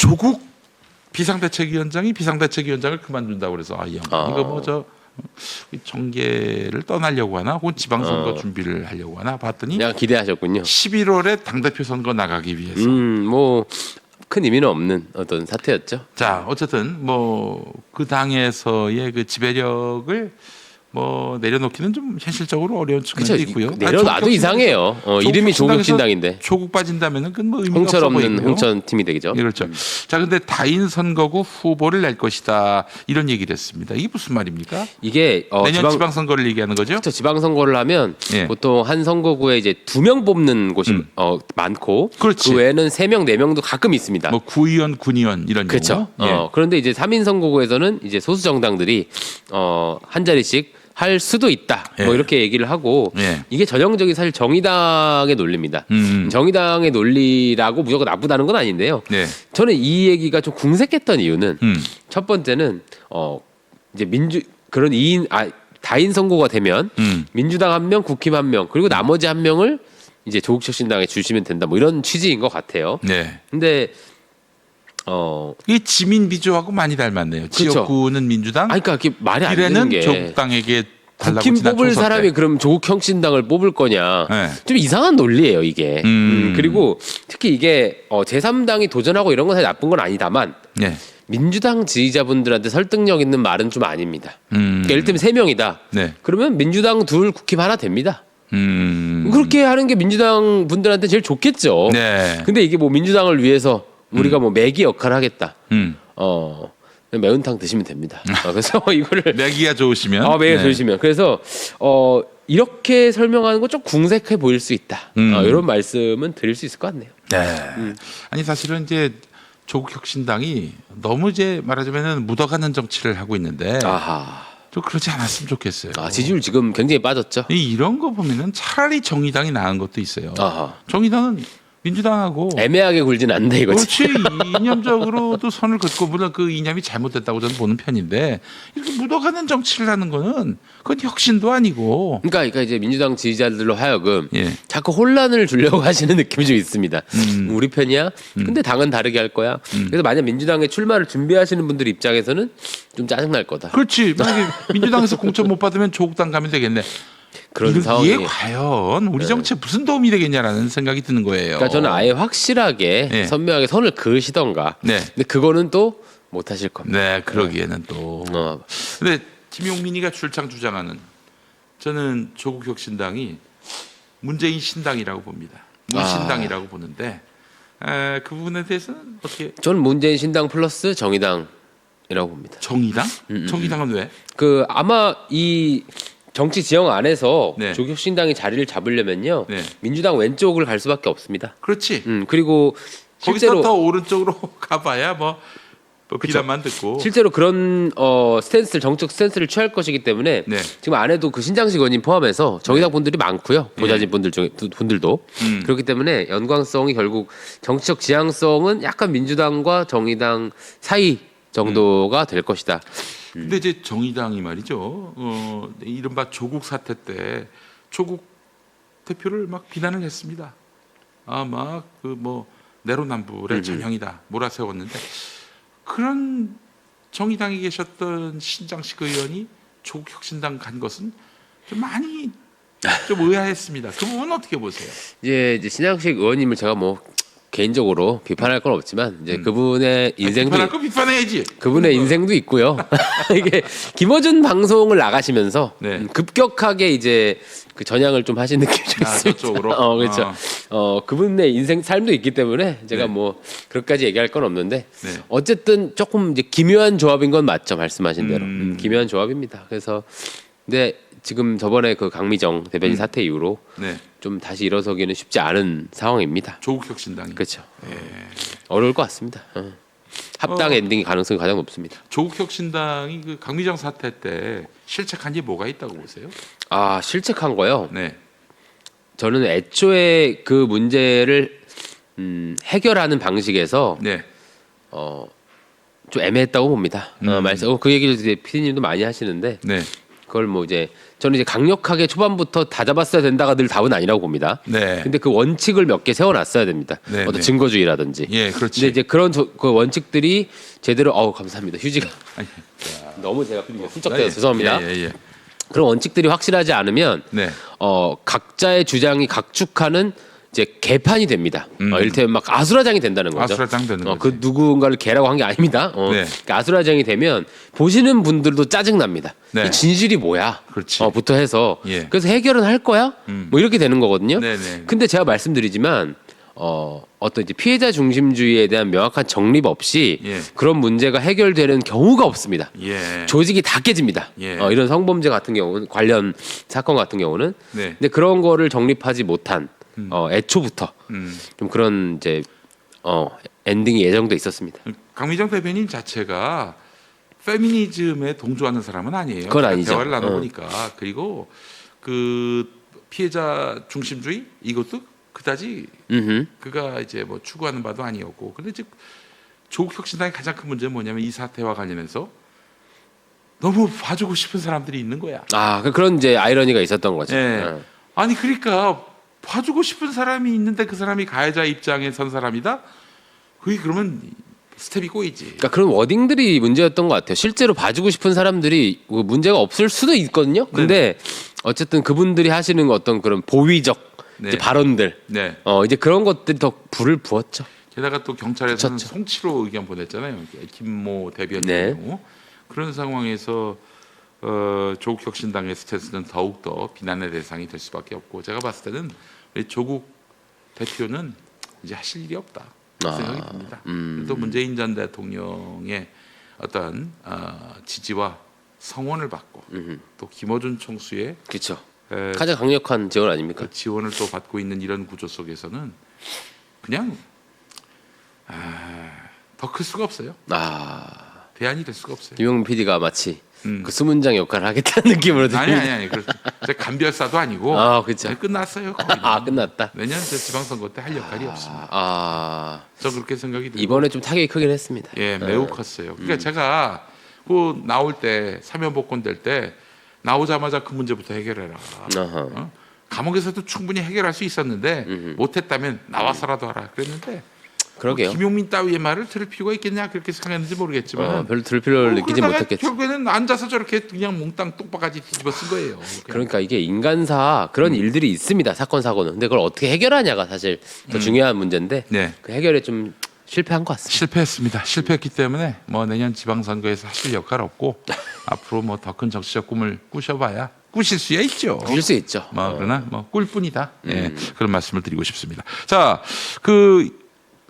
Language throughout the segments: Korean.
조국 비상대책위원장이 비상대책위원장을 그만둔다고 그래서 이 양반 이거 뭐 저 정계를 떠나려고 하나 혹은 지방선거 준비를 하려고 하나 봤더니 그냥 기대하셨군요. 11월에 당대표 선거 나가기 위해서 뭐 큰 의미는 없는 어떤 사태였죠. 자 어쨌든 뭐 그 당에서의 그 지배력을 뭐 내려놓기는 좀 현실적으로 어려운 측면도 그렇죠. 있고요. 내려놔도 이상해요. 이름이 조국신당인데 조국 빠진다면은 그건 뭐 의미가 홍철 없어 없는 보이고요. 홍천 팀이 되겠죠. 예, 그렇죠. 자, 근데 다인 선거구 후보를 낼 것이다 이런 얘기를 했습니다. 이게 무슨 말입니까? 이게 내년 지방선거를 얘기하는 거죠? 그렇죠. 지방선거를 하면 예. 보통 한 선거구에 이제 2명 뽑는 곳이 많고 그렇지. 그 외에는 3명, 4명도 가끔 있습니다. 뭐 구의원, 군의원 이런 그렇죠. 경우. 예. 그런데 이제 3인 선거구에서는 이제 소수 정당들이 한 자리씩 할 수도 있다. 예. 뭐 이렇게 얘기를 하고 예. 이게 전형적인 사실 정의당의 논리입니다. 정의당의 논리라고 무조건 나쁘다는 건 아닌데요. 네. 저는 이 얘기가 좀 궁색했던 이유는 첫 번째는 이제 그런 다인 선거가 되면 민주당 1명, 국힘 1명, 그리고 나머지 1명을 이제 조국혁신당에 주시면 된다. 뭐 이런 취지인 것 같아요. 네. 근데 이 지민 비조하고 많이 닮았네요. 그렇죠. 지역구는 민주당, 그러니까 이게 말이 안 되는 비례는 게 조국당에게 달라고 국힘 지난 뽑을 총선 사람이 때. 그럼 조국혁신당을 뽑을 거냐? 네. 좀 이상한 논리예요 이게. 그리고 특히 이게 제3당이 도전하고 이런 건 사실 나쁜 건 아니다만 네. 민주당 지지자분들한테 설득력 있는 말은 좀 아닙니다. 그러니까 예를 들면 3명이다. 네. 그러면 민주당 2, 국힘 1 됩니다. 음. 그렇게 하는 게 민주당 분들한테 제일 좋겠죠. 네. 근데 이게 뭐 민주당을 위해서 우리가 뭐 매기 역할을 하겠다. 매운탕 드시면 됩니다. 그래서 이거를 내기가 좋으시면. 매기가 네. 좋으시면 그래서 이렇게 설명하는 건 좀 궁색해 보일 수 있다. 이런 말씀은 드릴 수 있을 것 같네요. 네. 아니 사실은 이제 조국혁신당이 너무 이제 말하자면은 묻어가는 정치를 하고 있는데 아하. 좀 그러지 않았으면 좋겠어요. 지지율 지금 굉장히 빠졌죠. 이런 거 보면은 차라리 정의당이 나은 것도 있어요. 아하. 정의당은 민주당하고 애매하게 굴진 않는다 이거지. 그렇지 이념적으로도 선을 긋고 물론 그 이념이 잘못됐다고 저는 보는 편인데 이렇게 묻어가는 정치를 하는 거는 그건 혁신도 아니고 그러니까 이제 민주당 지지자들로 하여금 예. 자꾸 혼란을 주려고 하시는 느낌이 좀 있습니다. 우리 편이야? 근데 당은 다르게 할 거야. 그래서 만약 민주당에 출마를 준비하시는 분들 입장에서는 좀 짜증날 거다. 그렇지 만약에 민주당에서 공천 못 받으면 조국당 가면 되겠네. 그런 상황이. 이게 과연 우리 정치에 무슨 도움이 되겠냐라는 생각이 드는 거예요. 그러니까 저는 아예 확실하게 네. 선명하게 선을 그으시던가. 네. 근데 그거는 또 못하실 겁니다. 네, 그러기에는 또. 어. 근데 김용민이가 출장 주장하는 저는 조국혁신당이 문재인 신당이라고 봅니다. 문신당이라고 보는데 그 부분에 대해서는 어떻게? 저는 문재인 신당 플러스 정의당이라고 봅니다. 정의당? 정의당은 왜? 아마 이 정치 지형 안에서 네. 조국혁신당이 자리를 잡으려면요, 네. 민주당 왼쪽을 갈 수밖에 없습니다. 그렇지. 그리고 거기서 실제로 더 오른쪽으로 가봐야 뭐 비난만 듣고. 실제로 그런 정책 스탠스를 취할 것이기 때문에 네. 지금 안에도 그 신장식 의원님 포함해서 정의당 분들이 많고요. 보좌진 분들 중에 분들도 그렇기 때문에 연관성이 결국 정치적 지향성은 약간 민주당과 정의당 사이 정도가 될 것이다. 근데 이제 정의당이 말이죠. 이른바 조국 사태 때 조국 대표를 막 비난을 했습니다. 막 그 뭐 내로남불의 전형이다 몰아세웠는데 그런 정의당에 계셨던 신장식 의원이 조국혁신당 간 것은 좀 많이 좀 의아했습니다. 그 부분은 어떻게 보세요? 이제 신장식 의원님을 제가 뭐 개인적으로 비판할 건 없지만 이제 그분의 인생도 비판할 거 비판해야지. 그분의 인생도 있고요. 이게 김어준 방송을 나가시면서 네. 급격하게 이제 그 전향을 좀 하신 느낌이 좀 있습니다. 저쪽으로? 그렇죠. 그분의 인생 삶도 있기 때문에 제가 네. 뭐 그렇게까지 얘기할 건 없는데 네. 어쨌든 조금 이제 기묘한 조합인 건 맞죠. 말씀하신 대로 기묘한 조합입니다. 그래서 근데 지금 저번에 그 강미정 대변인 사태 이후로 네. 좀 다시 일어서기는 쉽지 않은 상황입니다. 조국혁신당이. 그렇죠. 어려울 것 같습니다. 합당 엔딩이 가능성이 가장 높습니다. 조국혁신당이 그 강미정 사태 때 실책한 게 뭐가 있다고 보세요? 실책한 거요. 네. 저는 애초에 그 문제를 해결하는 방식에서 네. 좀 애매했다고 봅니다. 말씀 그 얘기를 이제 피디님도 많이 하시는데 네. 그걸 뭐 이제 저는 이제 강력하게 초반부터 다 잡았어야 된다가 늘 답은 아니라고 봅니다. 네. 근데 그 원칙을 몇 개 세워놨어야 됩니다. 네, 어떤 네. 증거주의라든지. 예, 그렇지. 근데 이제 그런 그 원칙들이 제대로 감사합니다. 휴지가 아니, 너무 제가 훌쩍대서 예, 죄송합니다. 예, 예, 예. 그런 원칙들이 확실하지 않으면 네. 각자의 주장이 각축하는 이제 개판이 됩니다. 이를테면 막 아수라장이 된다는 거죠. 아수라장 되는 거지. 그 누군가를 개라고 한 게 아닙니다. 네. 그러니까 아수라장이 되면 보시는 분들도 짜증 납니다. 네. 이 진실이 뭐야? 그렇지. 부터 해서 예. 그래서 해결은 할 거야? 뭐 이렇게 되는 거거든요. 네네. 근데 제가 말씀드리지만 어떤 이제 피해자 중심주의에 대한 명확한 정립 없이 예. 그런 문제가 해결되는 경우가 없습니다. 예. 조직이 다 깨집니다. 예. 이런 성범죄 같은 경우는 관련 사건 같은 경우는 네. 근데 그런 거를 정립하지 못한 애초부터 좀 그런 이제 엔딩이 예정돼 있었습니다. 강미정 대변인 자체가 페미니즘에 동조하는 사람은 아니에요. 그건 제가 아니죠. 대화를 나눠보니까 그리고 그 피해자 중심주의 이것도 그다지 그가 이제 뭐 추구하는 바도 아니었고, 근데 이제 조국 혁신당의 가장 큰 문제는 뭐냐면 이 사태와 관련해서 너무 봐주고 싶은 사람들이 있는 거야. 그런 이제 아이러니가 있었던 거죠. 예. 아니 그러니까 봐주고 싶은 사람이 있는데 그 사람이 가해자 입장에 선 사람이다. 그게 그러면 스텝이 꼬이지. 그러니까 그런 워딩들이 문제였던 것 같아요. 실제로 봐주고 싶은 사람들이 문제가 없을 수도 있거든요. 근데 어쨌든 그분들이 하시는 어떤 그런 보위적 네. 이제 발언들, 네. 이제 그런 것들이 더 불을 부었죠. 게다가 또 경찰에서는 그쳤죠. 송치로 의견 보냈잖아요. 김모 대변인 네. 경우. 그런 상황에서 조국 혁신당의 스탠스는 더욱 더 비난의 대상이 될 수밖에 없고, 제가 봤을 때는 우리 조국 대표는 이제 하실 일이 없다 생각이 듭니다. 또 문재인 전 대통령의 어떤 지지와 성원을 받고 또 김어준 총수의 그렇죠. 가장 강력한 지원 아닙니까? 그 지원을 또 받고 있는 이런 구조 속에서는 그냥 더 클 수가 없어요. 대안이 될 수가 없어요. 김용민 PD가 마치 그 수문장 역할을 하겠다는 느낌으로 아니. 그렇죠. 간별사도 아니고. 그렇죠. 끝났어요. 거기는. 끝났다. 내년 지방선거 때 할 역할이 없습니다. 저 그렇게 생각이 들고. 이번에 좀 타격이 크긴 했습니다. 예, 매우 컸어요. 그러니까 제가 그 나올 때 사면 복권 될 때 나오자마자 그 문제부터 해결해라. 감옥에서도 충분히 해결할 수 있었는데 못했다면 나와서라도 하라 그랬는데. 그러게요. 김용민 따위의 말을 들을 필요가 있겠냐 그렇게 생각했는지 모르겠지만 별로 들을 필요를 느끼지 그러다가 못했겠죠. 결국에는 앉아서 저렇게 그냥 몽땅 똥바가지 뒤집어 쓴 거예요. 그러니까 이게 인간사 그런 일들이 있습니다. 사건 사고는. 근데 그걸 어떻게 해결하냐가 사실 더 중요한 문제인데 네. 그 해결에 좀 실패한 것 같습니다. 실패했습니다. 실패했기 때문에 뭐 내년 지방선거에서 하실 역할 없고 앞으로 뭐 더 큰 정치적 꿈을 꾸셔봐야 꾸실 수야 있죠. 꾸실 수 있죠. 그러나 뭐 꿀뿐이다. 예, 그런 말씀을 드리고 싶습니다. 자, 그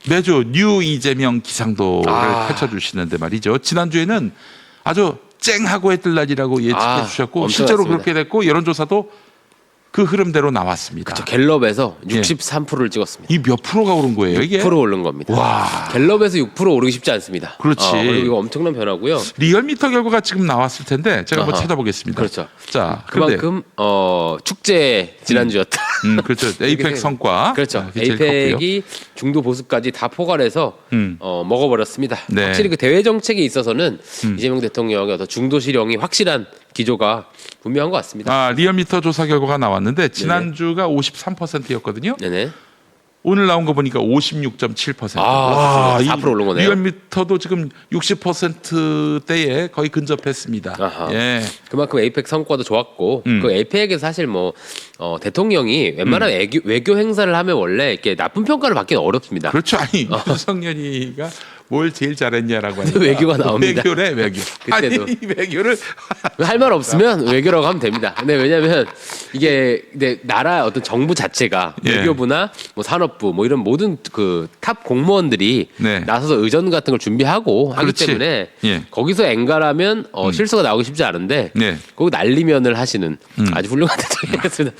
매주 뉴 이재명 기상도를 펼쳐주시는데 말이죠. 지난주에는 아주 쨍하고 해뜰 날이라고 예측해 주셨고 실제로 엄청났습니다. 그렇게 됐고 여론조사도 그 흐름대로 나왔습니다. 갤럽에서 63%를 찍었습니다. 이 몇 프로가 오른 거예요 이게? 6% 오른 겁니다. 와. 갤럽에서 6% 오르기 쉽지 않습니다. 그렇지. 그리고 이거 엄청난 변화고요. 리얼미터 결과가 지금 나왔을 텐데 제가 한번 찾아보겠습니다. 그렇죠. 자, 근데 그만큼 축제 지난주였다. 그렇죠. 에이펙 성과. 그렇죠. 제일 컸고요. 에이펙이 중도 보수까지 다 포괄해서 먹어버렸습니다. 네. 확실히 그 대외 정책에 있어서는 이재명 대통령의 어떤 중도 실형이 확실한 기조가 분명한 것 같습니다. 리얼미터 조사 결과가 나왔는데 지난주가 53%였거든요. 네네. 오늘 나온 거 보니까 56.7%. 와, 4% 오른 거네요. 리얼미터도 지금 60%대에 거의 근접했습니다. 아하. 예. 그만큼 에이펙 성과도 좋았고 그 에이펙에서 사실 뭐 대통령이 웬만한 외교 행사를 하면 원래 이렇게 나쁜 평가를 받기는 어렵습니다. 그렇죠. 아니 윤석열이가 뭘 제일 잘했냐라고 하니까 외교가 나옵니다. 외교래 외교. 그때도. 아니 외교를 할 말 없으면 외교라고 하면 됩니다. 근데 왜냐하면 이게 나라 어떤 정부 자체가 예. 외교부나 뭐 산업부 뭐 이런 모든 그 탑 공무원들이 네. 나서서 의전 같은 걸 준비하고 하기 그렇지. 때문에 예. 거기서 앵가라면 실수가 나오기 쉽지 않은데 네. 거기 날리면을 하시는 아주 훌륭한 대통령이었습니다.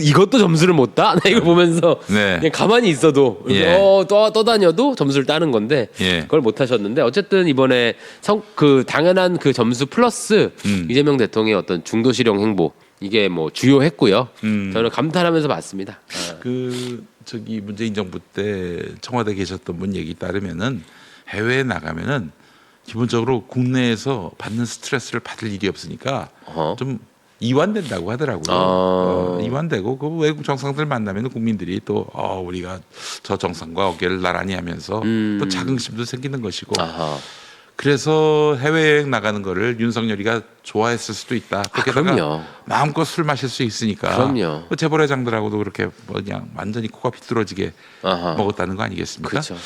이것도 점수를 못 따? 나 이거 보면서 네. 그냥 가만히 있어도 예. 떠다녀도 점수를 따는 건데 예. 그걸 못 하셨는데 어쨌든 이번에 그 당연한 그 점수 플러스 이재명 대통령의 어떤 중도 실형 행보 이게 뭐 주요했고요. 저는 감탄하면서 봤습니다. 저기 문재인 정부 때 청와대 계셨던 분 얘기 따르면은 해외에 나가면은 기본적으로 국내에서 받는 스트레스를 받을 일이 없으니까 어허. 좀 이완된다고 하더라고요. 이완되고 그 외국 정상들 만나면 국민들이 또 우리가 저 정상과 어깨를 나란히 하면서 또 자긍심도 생기는 것이고 아하. 그래서 해외여행 나가는 거를 윤석열이가 좋아했을 수도 있다. 거기다가 그럼요. 마음껏 술 마실 수 있으니까. 그럼요. 그 재벌회장들하고도 그렇게 뭐 그냥 완전히 코가 비뚤어지게 아하. 먹었다는 거 아니겠습니까? 그렇죠.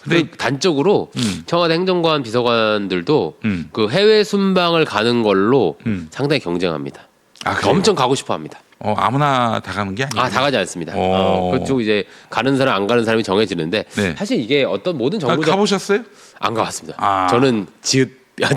근데 근데 단적으로 청와대 행정관 비서관들도 그 해외 순방을 가는 걸로 상당히 경쟁합니다. 그래요? 엄청 가고 싶어합니다. 아무나 다 가는 게 아니에요. 다 가지 않습니다. 오. 그쪽 이제 가는 사람 안 가는 사람이 정해지는데 네. 사실 이게 어떤 모든 정부적 가보셨어요? 안 가봤습니다. 아. 저는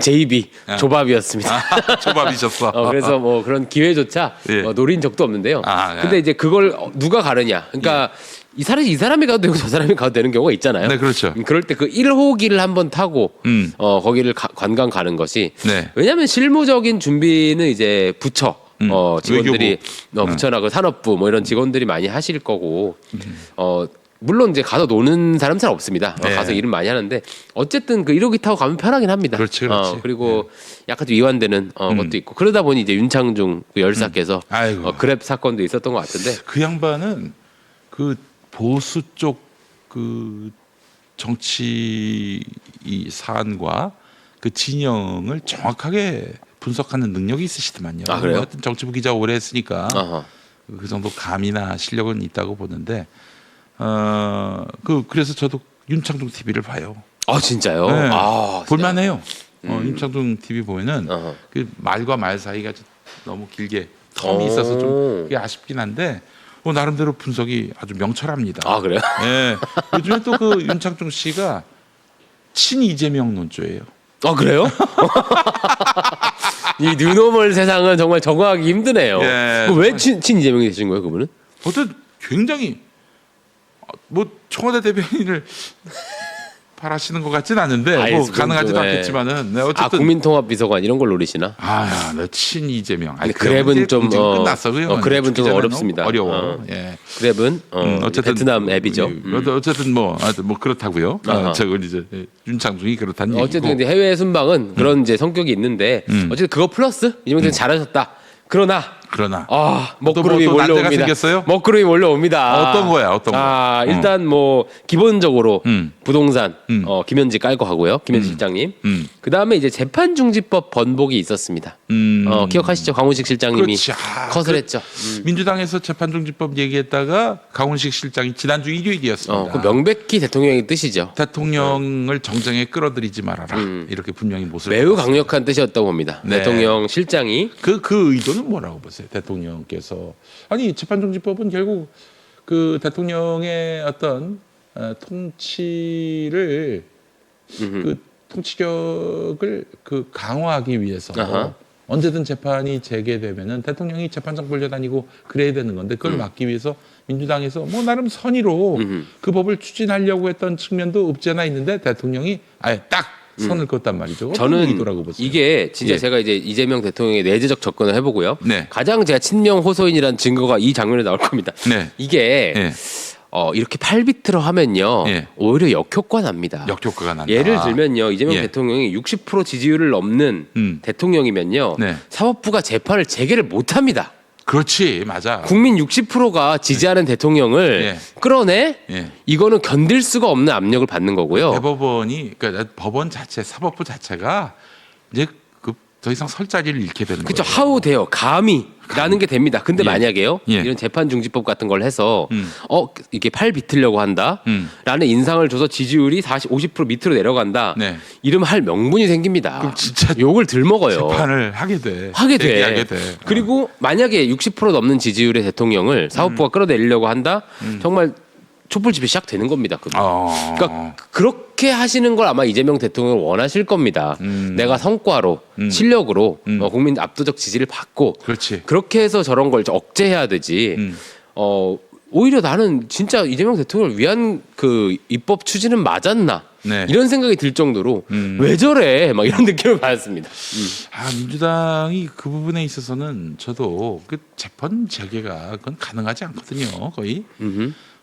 JB 조밥이었습니다. 조밥이셨어. 그래서 뭐 그런 기회조차 예. 노린 적도 없는데요. 예. 근데 이제 그걸 누가 가느냐. 그러니까 이 사람이 가도 되고 저 사람이 가도 되는 경우가 있잖아요. 네, 그렇죠. 그럴 때 그 1호기를 한번 타고 거기를 관광 가는 것이 네. 왜냐하면 실무적인 준비는 이제 부처 직원들이 부처나 그 산업부 뭐 이런 직원들이 많이 하실 거고 물론 이제 가서 노는 사람 잘 없습니다. 네. 가서 일은 많이 하는데 어쨌든 그 1호기 타고 가면 편하긴 합니다. 그렇지. 그리고 약간 좀 이완되는 것도 있고 그러다 보니 이제 윤창중 그 열사께서 아이고. 그랩 사건도 있었던 것 같은데 그 양반은 그 보수 쪽 그 정치 이 사안과 그 진영을 정확하게 분석하는 능력이 있으시더만요. 아, 그래요? 하여튼 정치부 기자 오래 했으니까 아하. 그 정도 감이나 실력은 있다고 보는데 그래서 저도 윤창중 TV를 봐요. 진짜요? 네. 진짜. 볼만해요. 윤창중 TV 보면은 어허. 그 말과 말 사이가 너무 길게 텀이 있어서 좀 그게 아쉽긴 한데 나름대로 분석이 아주 명철합니다. 그래요? 예. 요즘에 또 그 윤창중 씨가 친 이재명 논조예요. 그래요? 이 뉴노멀 세상은 정말 적응하기 힘드네요. 예. 왜 이재명이 되신 거예요, 그분은? 어떤 굉장히 뭐 청와대 대변인을 바라시는 것 같진 않은데 뭐 알겠습니다. 가능하지도 네. 않겠지만은 네, 어쨌든 국민통합비서관 이런 걸 노리시나? 친 이재명. 아니, 그랩은 좀 끝났어. 그랩은 좀 어렵습니다. 어려워. 예. 그랩은 어쨌든 베트남 앱이죠. 어쨌든 뭐 그렇다고요. 아하. 저건 이제 윤창중이 그렇다는 어쨌든 얘기고. 근데 해외 순방은 그런 이제 성격이 있는데 어쨌든 그거 플러스 이재명 대통령 잘하셨다. 그러나 먹구름이 또 난제가 몰려옵니다. 생겼어요? 먹구름이 몰려옵니다. 어떤 거야? 어떤 거? 일단 뭐 기본적으로 부동산 김현지 깔고 하고요. 김현지 실장님. 그 다음에 이제 재판중지법 번복이 있었습니다. 기억하시죠? 강훈식 실장님이 그렇지. 컷을 했죠. 민주당에서 재판중지법 얘기했다가 강훈식 실장이 지난주 일요일이었습니다. 그 명백히 대통령의 뜻이죠. 대통령을 정쟁에 끌어들이지 말아라. 이렇게 분명히 못을 매우 받았습니다. 강력한 뜻이었다고 봅니다. 네. 대통령 실장이 그 의도는 뭐라고 보세요? 대통령께서 재판중지법은 결국 그 대통령의 어떤 통치를 그 통치력을 그 강화하기 위해서 아하. 언제든 재판이 재개되면은 대통령이 재판장 불려다니고 그래야 되는 건데 그걸 막기 위해서 민주당에서 뭐 나름 선의로 그 법을 추진하려고 했던 측면도 없지 않아 있는데 대통령이 아예 딱 선을 그었단 말이죠. 저는 의도라고 보세요. 이게 진짜 예. 제가 이제 이재명 대통령의 내재적 접근을 해보고요. 네. 가장 제가 친명 호소인이라는 증거가 이 장면에 나올 겁니다. 네. 이게 예. 이렇게 팔비트로 하면요 예. 오히려 역효과 납니다. 역효과가 난다. 예를 들면요 이재명 예. 대통령이 60% 지지율을 넘는 대통령이면요 네. 사법부가 재판을 재개를 못합니다. 그렇지, 맞아. 국민 60%가 지지하는 대통령을 예. 끌어내 예. 이거는 견딜 수가 없는 압력을 받는 거고요. 대법원이 그러니까 법원 자체, 사법부 자체가 이제 더 이상 설 자리를 잃게 되는 그렇죠. 거예요. 하우 돼요. 감히라는 게 됩니다. 근데 예. 만약에요. 예. 이런 재판 중지법 같은 걸 해서 이게 팔 비틀려고 한다라는 인상을 줘서 지지율이 50% 밑으로 내려간다. 네. 이러면 할 명분이 생깁니다. 그럼 진짜 욕을 들 먹어요. 재판을 하게 돼. 하게 돼. 얘기하게 돼. 그리고 만약에 60% 넘는 지지율의 대통령을 사법부가 끌어내리려고 한다. 정말 촛불집이 시작되는 겁니다. 그러니까 그렇게 하시는 걸 아마 이재명 대통령은 원하실 겁니다. 내가 성과로 실력으로 국민 압도적 지지를 받고 그렇지. 그렇게 해서 저런 걸 억제해야 되지. 오히려 나는 진짜 이재명 대통령을 위한 그 입법 추진은 맞았나 네. 이런 생각이 들 정도로 왜 저래 막 이런 느낌을 받았습니다. 민주당이 그 부분에 있어서는 저도 그 재판 재개가 그건 가능하지 않거든요. 거의.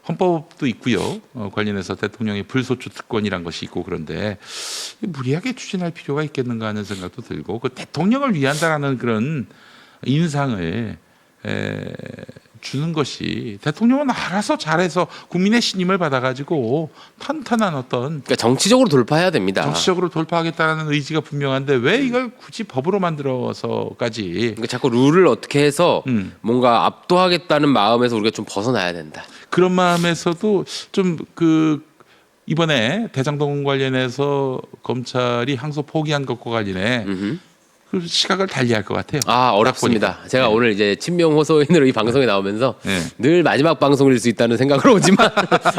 헌법도 있고요. 관련해서 대통령의 불소추 특권이란 것이 있고 그런데 무리하게 추진할 필요가 있겠는가 하는 생각도 들고 그 대통령을 위한다라는 그런 인상을 주는 것이 대통령은 알아서 잘해서 국민의 신임을 받아가지고 탄탄한 어떤 그러니까 정치적으로 돌파해야 됩니다. 정치적으로 돌파하겠다는 의지가 분명한데 왜 이걸 굳이 법으로 만들어서까지 그러니까 자꾸 룰을 어떻게 해서 뭔가 압도하겠다는 마음에서 우리가 좀 벗어나야 된다. 그런 마음에서도 좀 그 이번에 대장동 관련해서 검찰이 항소 포기한 것과 관련해 그 시각을 달리할 것 같아요. 아 어렵습니다. 제가 오늘 이제 친명 호소인으로 이 방송에 나오면서 늘 마지막 방송일 수 있다는 생각으로 오지만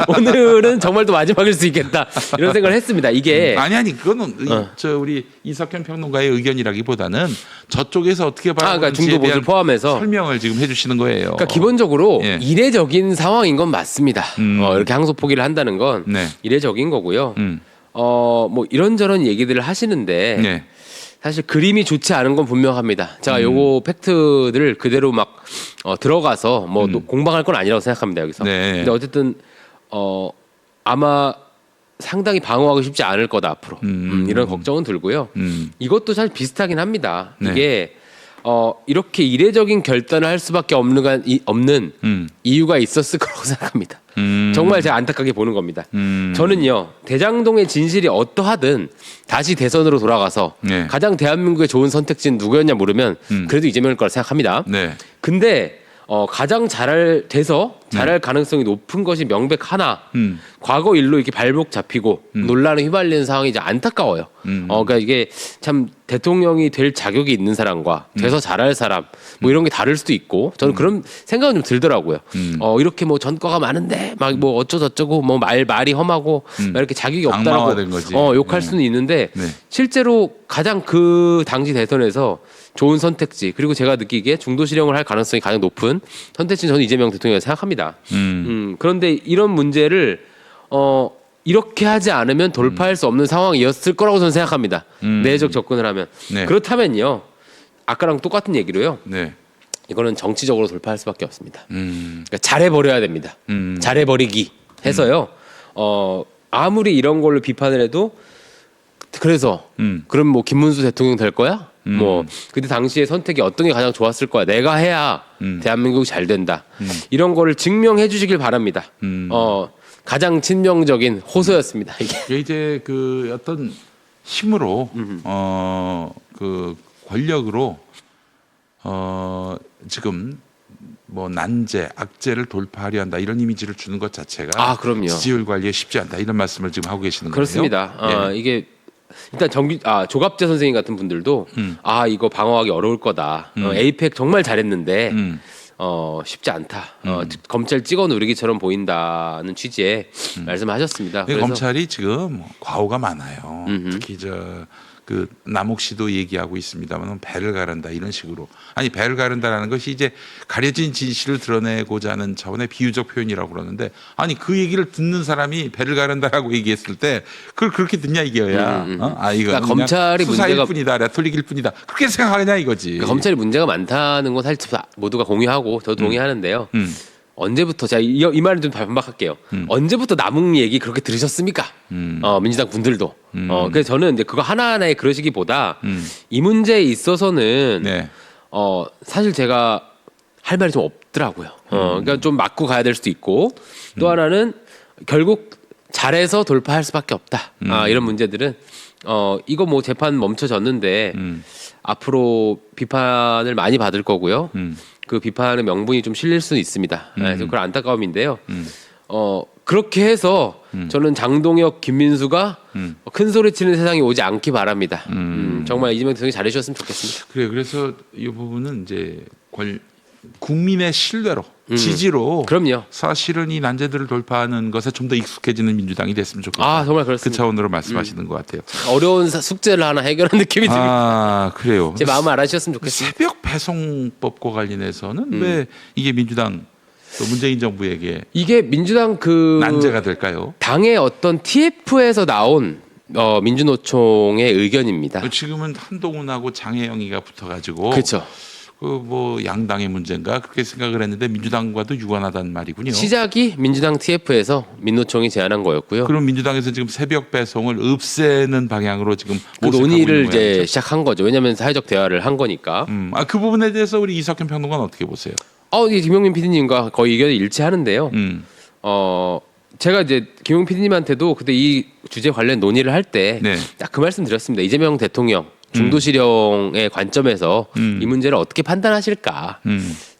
오늘은 정말 또 마지막일 수 있겠다 이런 생각을 했습니다. 이게 아니 그거는 저 우리 이석현 평론가의 의견이라기보다는 저쪽에서 어떻게 그러니까 바라보는지에 중도 보수를 대한 포함해서 설명을 지금 해주시는 거예요. 그러니까 기본적으로 예. 이례적인 상황인 건 맞습니다. 이렇게 항소 포기를 한다는 건 네. 이례적인 거고요. 뭐 이런저런 얘기들을 하시는데 네. 사실 그림이 좋지 않은 건 분명합니다. 제가 요거 팩트들을 그대로 막 들어가서 뭐 공방할 건 아니라고 생각합니다 여기서. 네. 근데 어쨌든 아마 상당히 방어하기 쉽지 않을 거다 앞으로 이런 걱정은 들고요. 이것도 사실 비슷하긴 합니다. 네. 이게 이렇게 이례적인 결단을 할 수밖에 없는 이유가 있었을 거라고 생각합니다. 정말 제가 안타깝게 보는 겁니다. 저는요 대장동의 진실이 어떠하든 다시 대선으로 돌아가서 네. 가장 대한민국의 좋은 선택지는 누구였냐 물으면 그래도 이재명일 거라 생각합니다. 네. 근데 가장 잘할 가능성이 높은 것이 명백 하나 과거 일로 이렇게 발목 잡히고 논란에 휘말리는 상황이 이제 안타까워요. 그러니까 이게 참 대통령이 될 자격이 있는 사람과 돼서 잘할 사람 뭐 이런 게 다를 수도 있고 저는 그런 생각은 좀 들더라고요. 이렇게 뭐 전과가 많은데 막 뭐 어쩌고저쩌고 뭐 말이 험하고 막 이렇게 자격이 없다라고 악마화된 거지. 욕할 수는 있는데 네. 실제로 가장 그 당시 대선에서 좋은 선택지 그리고 제가 느끼기에 중도 실형을 할 가능성이 가장 높은 선택지는 저는 이재명 대통령이라고 생각합니다. 그런데 이런 문제를 이렇게 하지 않으면 돌파할 수 없는 상황이었을 거라고 저는 생각합니다. 내적 접근을 하면. 네. 그렇다면요. 아까랑 똑같은 얘기로요. 네. 이거는 정치적으로 돌파할 수밖에 없습니다. 그러니까 잘해버려야 됩니다. 잘해버리기 해서요. 아무리 이런 걸로 비판을 해도 그래서 그럼 뭐 김문수 대통령 될 거야? 뭐 그때 당시에 선택이 어떤 게 가장 좋았을 거야. 내가 해야 대한민국이 잘 된다. 이런 거를 증명해 주시길 바랍니다. 가장 친명적인 호소였습니다. 이게 이제 그 어떤 힘으로 그 권력으로 지금 뭐 난제, 악재를 돌파하려 한다 이런 이미지를 주는 것 자체가 그럼요. 지지율 관리에 쉽지 않다 이런 말씀을 지금 하고 계시는 그렇습니다. 거예요. 예. 이게 일단 조갑재 선생님 같은 분들도 이거 방어하기 어려울 거다. 에이펙 정말 잘했는데 쉽지 않다. 검찰 찍어 누르기처럼 보인다는 취지의 말씀하셨습니다. 그래서 검찰이 지금 과오가 많아요. 특히 그 남욱 씨도 얘기하고 있습니다만 배를 가른다 이런 식으로 아니 배를 가른다라는 것이 이제 가려진 진실을 드러내고자 하는 차원의 비유적 표현이라고 그러는데 아니 그 얘기를 듣는 사람이 배를 가른다라고 얘기했을 때 그걸 그렇게 듣냐 이거야. 이거 그러니까 검찰이 수사일 문제가 뿐이다, 레토릭일 뿐이다 그렇게 생각하냐 이거지. 그러니까 검찰이 문제가 많다는 건 사실 모두가 공유하고 저도 동의하는데요. 언제부터 제가 이 말은 좀 반박할게요. 언제부터 남욱 얘기 그렇게 들으셨습니까? 민주당 분들도. 그래서 저는 이제 그거 하나하나에 그러시기보다 이 문제에 있어서는 네. 사실 제가 할 말이 좀 없더라고요. 그러니까 좀 맞고 가야 될 수도 있고 또 하나는 결국 잘해서 돌파할 수밖에 없다. 이런 문제들은 이거 뭐 재판 멈춰졌는데 앞으로 비판을 많이 받을 거고요. 그 비판의 명분이 좀 실릴 수는 있습니다. 그래서 그런 안타까움인데요. 그렇게 해서 저는 장동혁, 김민수가 큰 소리 치는 세상이 오지 않기 바랍니다. 정말 이재명 대통령이 잘해주셨으면 좋겠습니다. 그래 그래서 이 부분은 이제 국민의 신뢰로 지지로 그럼요. 사실은 이 난제들을 돌파하는 것에 좀 더 익숙해지는 민주당이 됐으면 좋겠다. 정말 그 그렇습니다. 차원으로 말씀하시는 것 같아요. 어려운 숙제를 하나 해결한 느낌이 듭니다. 그래요. 제 마음을 알아주셨으면 좋겠습니다. 새벽 배송법과 관련해서는 왜 이게 민주당 또 문재인 정부에게 이게 민주당 난제가 될까요? 당의 어떤 TF에서 나온 민주노총의 의견입니다. 지금은 한동훈하고 장혜영이가 붙어가지고 그렇죠. 그 뭐 양당의 문제인가 그렇게 생각을 했는데 민주당과도 유관하다는 말이군요. 시작이 민주당 TF에서 민노총이 제안한 거였고요. 그럼 민주당에서 지금 새벽 배송을 없애는 방향으로 지금 그 모색하고 논의를 있는 이제 모양이죠? 시작한 거죠. 왜냐하면 사회적 대화를 한 거니까. 그 부분에 대해서 우리 이석현 평론가는 어떻게 보세요? 이 김용민 PD님과 거의 의견이 일치하는데요. 제가 이제 김용민 PD님한테도 그때 이 주제 관련 논의를 할 때 딱 그 네. 말씀 드렸습니다. 이재명 대통령 중도실형의 관점에서 이 문제를 어떻게 판단하실까?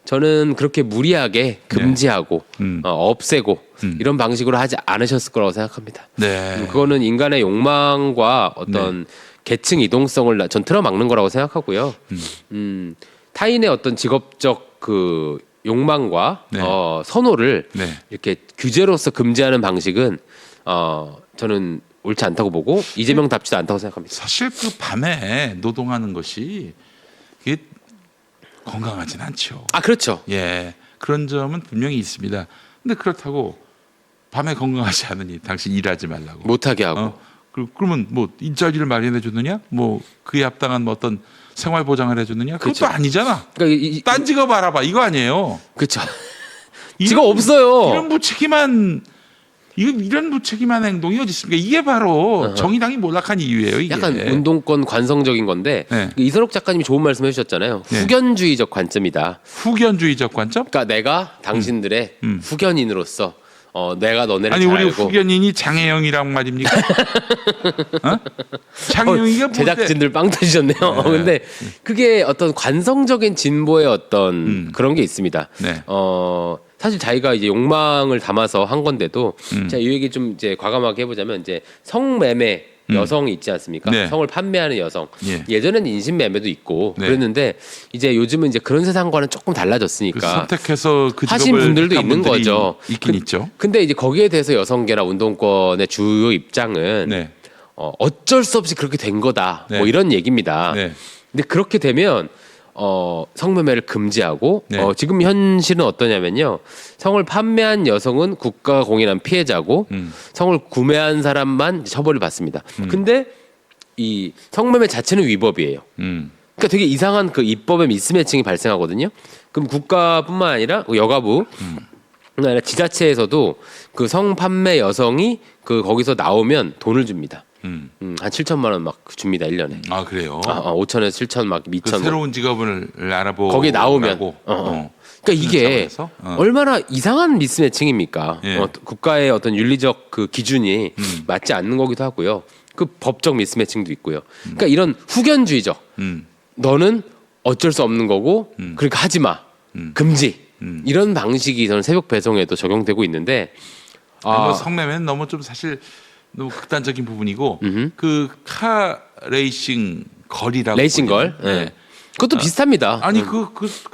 저는 그렇게 무리하게 금지하고 없애고 이런 방식으로 하지 않으셨을 거라고 생각합니다. 네. 그거는 인간의 욕망과 어떤 계층 이동성을 전 틀어막는 거라고 생각하고요. 타인의 어떤 직업적 그 욕망과 네. 선호를 네. 이렇게 규제로서 금지하는 방식은 저는 옳지 않다고 보고 이재명답지도 않다고 생각합니다. 사실 그 밤에 노동하는 것이 이게 건강하진 않죠. 아 그렇죠. 예, 그런 점은 분명히 있습니다. 근데 그렇다고 밤에 건강하지 않으니 당신 일하지 말라고. 못하게 하고. 그러면 뭐 일자리를 마련해 주느냐? 뭐 그에 합당한 뭐 어떤 생활 보장을 해주느냐? 그것도 그렇죠. 아니잖아. 그러니까 딴 직업 알아봐 이거 아니에요. 그렇죠. 직업 없어요. 이런 무책임한 행동이 어디 있습니까? 이게 바로 정의당이 몰락한 이유예요. 이게. 약간 운동권 관성적인 건데 네. 이선옥 작가님이 좋은 말씀해 주셨잖아요. 네. 후견주의적 관점이다. 후견주의적 관점? 그러니까 내가 당신들의 후견인으로서 내가 너네를 아니 잘 우리 알고 후견인이 장혜영이란 말입니까? 어? 장혜영이가 뭔데? 제작진들 빵 터지셨네요. 근데 그게 어떤 관성적인 진보의 어떤 그런 게 있습니다. 네. 사실 자기가 이제 욕망을 담아서 한 건데도 제가 이 얘기 좀 이제 과감하게 해보자면 이제 성매매 여성이 있지 않습니까? 네. 성을 판매하는 여성. 예. 예전에는 인신매매도 있고 네. 그랬는데 이제 요즘은 이제 그런 세상과는 조금 그 달라졌으니까 선택해서 그 하신 직업을 분들도 택한 있는 분들이 거죠. 있긴 있죠. 근데 이제 거기에 대해서 여성계나 운동권의 주요 입장은 네. 어쩔 수 없이 그렇게 된 거다. 네. 뭐 이런 얘기입니다. 네. 근데 그렇게 되면 성매매를 금지하고 네. 지금 현실은 어떠냐면요. 성을 판매한 여성은 국가가 공인한 피해자고 성을 구매한 사람만 처벌을 받습니다. 근데 이 성매매 자체는 위법이에요. 그러니까 되게 이상한 그 입법의 미스매칭이 발생하거든요. 그럼 국가뿐만 아니라 여가부 아니라 지자체에서도 그 성판매 여성이 그 거기서 나오면 돈을 줍니다. 한 7천만 원 막 줍니다 1년에. 아 그래요. 5천에서 7천 막 그 2천. 새로운 직업을 알아보고 거기 나오면. 그러니까 이게 차원에서? 얼마나 이상한 미스매칭입니까? 예. 국가의 어떤 윤리적 그 기준이 맞지 않는 거기도 하고요. 그 법적 미스매칭도 있고요. 그러니까 이런 후견주의적. 너는 어쩔 수 없는 거고 그러니까 하지 마. 금지. 이런 방식이 저는 새벽 배송에도 적용되고 있는데 뭐 성매매는 너무 좀 사실 너무 극단적인 부분이고 그 카 레이싱 걸이라고 레이싱걸. 보거든요. 네. 그것도 비슷합니다. 아니 그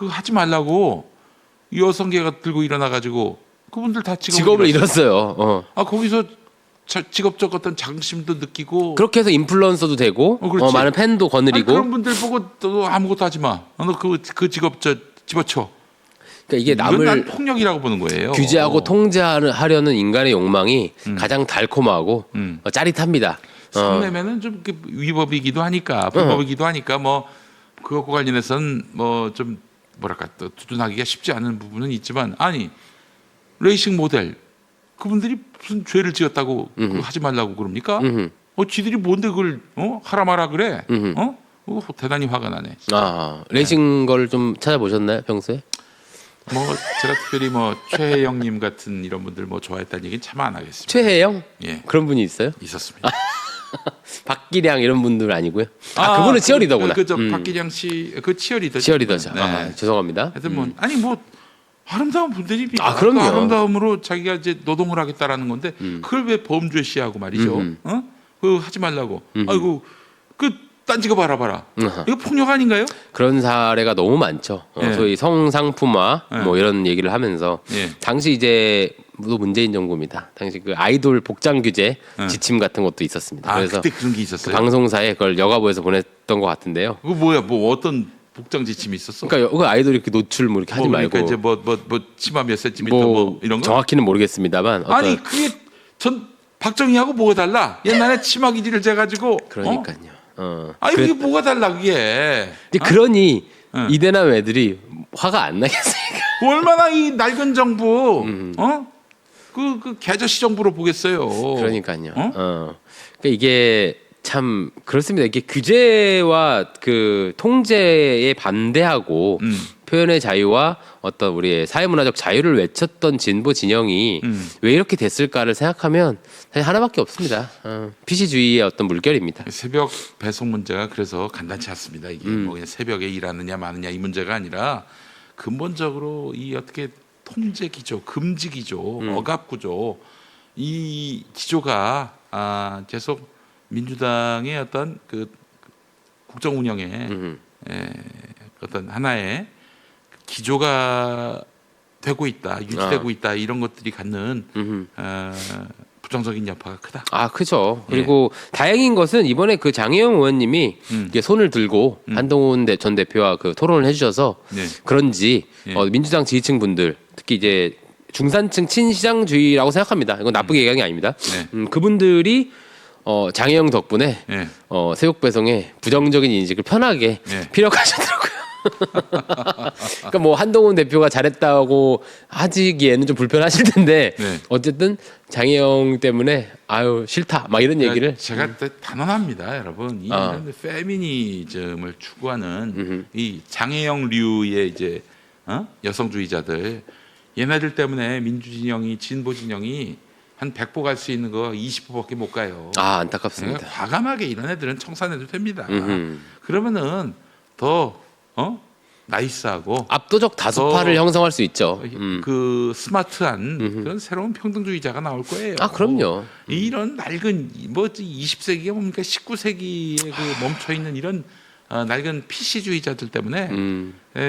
하지 말라고 여성계가 들고 일어나 가지고 그분들 다 직업을 잃었어요. 아 거기서 직업적 어떤 자긍심도 느끼고 그렇게 해서 인플루언서도 되고 그렇지. 많은 팬도 아니, 거느리고. 그런 분들 보고 또 아무것도 하지 마. 너 그 직업 집어쳐. 그러니까 이게 이건 난 남을 폭력이라고 보는 거예요. 규제하고 통제하려는 인간의 욕망이 가장 달콤하고 짜릿합니다. 성매매는 좀 위법이기도 하니까 불법이기도 하니까 뭐 그것과 관련해서는 뭐 좀 뭐랄까 또 두둔하기가 쉽지 않은 부분은 있지만 아니 레이싱 모델 그분들이 무슨 죄를 지었다고 그거 하지 말라고 그럽니까? 지들이 뭔데 그걸 하라 마라 그래? 대단히 화가 나네. 레이싱 걸 좀 찾아보셨나요 평소에? 뭐 제가 특별히 뭐 최혜영님 같은 이런 분들 뭐 좋아했다는 얘기는 참 안 하겠습니다. 최혜영? 예, 그런 분이 있어요? 있었습니다. 박기량 이런 분들 아니고요? 그분은 치어리더구나. 그저 박기량 씨 그 치어리더. 치어리더죠. 네. 죄송합니다. 하여튼 뭐 아니 뭐 아름다운 분들이 그럼요. 그 아름다움으로 자기가 이제 노동을 하겠다라는 건데 그걸 왜 범죄시하고 말이죠? 그 하지 말라고. 아이고 그 딴 직업 알아봐라. 이거 폭력 아닌가요? 그런 사례가 너무 많죠. 예. 소위 성상품화 예. 뭐 이런 얘기를 하면서 예. 당시 이제 또 문재인 정부입니다. 당시 그 아이돌 복장 규제 예. 지침 같은 것도 있었습니다. 그래서 그때 그런 게 그 있었어요. 방송사에 그걸 여가부에서 보냈던 것 같은데요. 그거 뭐야? 뭐 어떤 복장 지침이 있었어? 그러니까 그 아이돌 이렇게 노출 뭐 이렇게 하지 그러니까 말고 이제 뭐 치마 몇 센티미터 뭐 이런 거? 정확히는 모르겠습니다만 아니 그게 전 박정희하고 뭐가 달라? 옛날에 치마 기지를 재가지고 그러니까요. 아니 그랬- 이게 뭐가 달라 그게? 이제 그러니 응. 이대남 애들이 화가 안 나겠습니까? 얼마나 이 낡은 정부, 그 개저씨 정부로 보겠어요. 그러니까요. 어? 그러니까 이게 참 그렇습니다. 이게 규제와 그 통제에 반대하고 표현의 자유와 어떤 우리의 사회문화적 자유를 외쳤던 진보 진영이 왜 이렇게 됐을까를 생각하면 사실 하나밖에 없습니다. 피시주의의 어떤 물결입니다. 새벽 배송 문제가 그래서 간단치 않습니다. 이게 뭐 그냥 새벽에 일하느냐 마느냐 이 문제가 아니라 근본적으로 이 어떻게 통제 기조, 금지 기조, 억압 구조 이 기조가 계속 민주당의 어떤 그 국정 운영에 어떤 하나의 기조가 되고 있다, 유지되고 있다 이런 것들이 갖는 부정적인 여파가 크다. 크죠. 그리고 다행인 것은 이번에 그 장혜영 의원님이 이게 손을 들고 한동훈 전 대표와 그 토론을 해주셔서 네. 그런지 예. 민주당 지지층 분들 특히 이제 중산층 친시장주의라고 생각합니다. 이건 나쁘게 얘기한 게 아닙니다. 네. 그분들이 장혜영 덕분에 네. 새벽 배송에 부정적인 인식을 편하게 네. 피력하시더라고요. 그러니까 뭐 한동훈 대표가 잘했다고 하기에는 좀 불편하실 텐데 네. 어쨌든 장혜영 때문에 아유 싫다 막 이런 얘기를 제가 단언합니다, 여러분. 이런 페미니즘을 추구하는 이 장혜영류의 이제 여성주의자들 얘네들 때문에 민주진영이 진보진영이 한 100보 갈 수 있는 거 20보밖에 못 가요. 안타깝습니다. 그러니까 과감하게 이런 애들은 청산해도 됩니다. 그러면은 더 나이스하고 압도적 다수파를 형성할 수 있죠. 그 스마트한 그런 새로운 평등주의자가 나올 거예요. 그럼요. 이런 낡은 뭐 20세기가 뭡니까 19세기에 그 멈춰 있는 이런 낡은 PC주의자들 때문에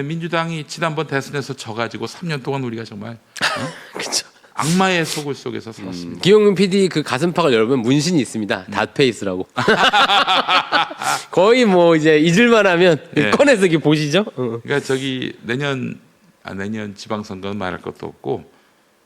민주당이 지난번 대선에서 져가지고 3년 동안 우리가 정말 그렇죠. 악마의 속을 속에서 살았습니다. 기용민 PD 그 가슴팍을 열면 문신이 있습니다. 닷페이스라고. 거의 뭐 이제 잊을만하면 네. 꺼내서 이렇게 보시죠. 그러니까 저기 내년 지방선거는 말할 것도 없고